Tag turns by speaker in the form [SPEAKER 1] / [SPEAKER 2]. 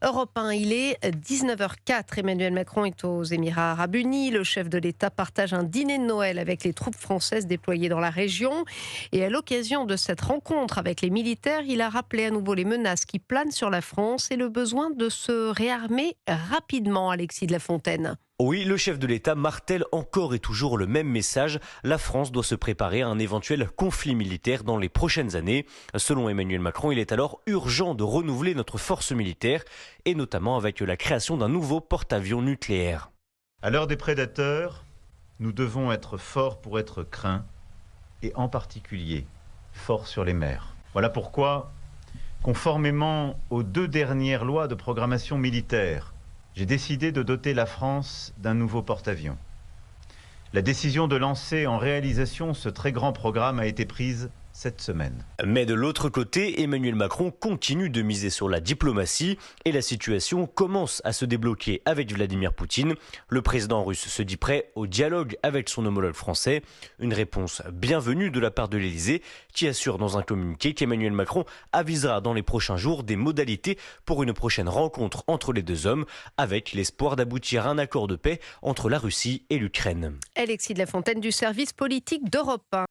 [SPEAKER 1] Europe 1, il est 19h04. Emmanuel Macron est aux Émirats Arabes Unis. Le chef de l'État partage un dîner de Noël avec les troupes françaises déployées dans la région. Et à l'occasion de cette rencontre avec les militaires, il a rappelé à nouveau les menaces qui planent sur la France et le besoin de se réarmer rapidement, Alexis de la Fontaine.
[SPEAKER 2] Oui, le chef de l'État martèle encore et toujours le même message. La France doit se préparer à un éventuel conflit militaire dans les prochaines années. Selon Emmanuel Macron, il est alors urgent de renouveler notre force militaire, et notamment avec la création d'un nouveau porte-avions nucléaire.
[SPEAKER 3] À l'heure des prédateurs, nous devons être forts pour être craints, et en particulier forts sur les mers. Voilà pourquoi, conformément aux 2 dernières lois de programmation militaire, j'ai décidé de doter la France d'un nouveau porte-avions. La décision de lancer en réalisation ce très grand programme a été prise cette semaine.
[SPEAKER 2] Mais de l'autre côté, Emmanuel Macron continue de miser sur la diplomatie et la situation commence à se débloquer avec Vladimir Poutine. Le président russe se dit prêt au dialogue avec son homologue français. Une réponse bienvenue de la part de l'Elysée qui assure dans un communiqué qu'Emmanuel Macron avisera dans les prochains jours des modalités pour une prochaine rencontre entre les deux hommes avec l'espoir d'aboutir à un accord de paix entre la Russie et l'Ukraine.
[SPEAKER 1] Alexis de la Fontaine du service politique d'Europe 1.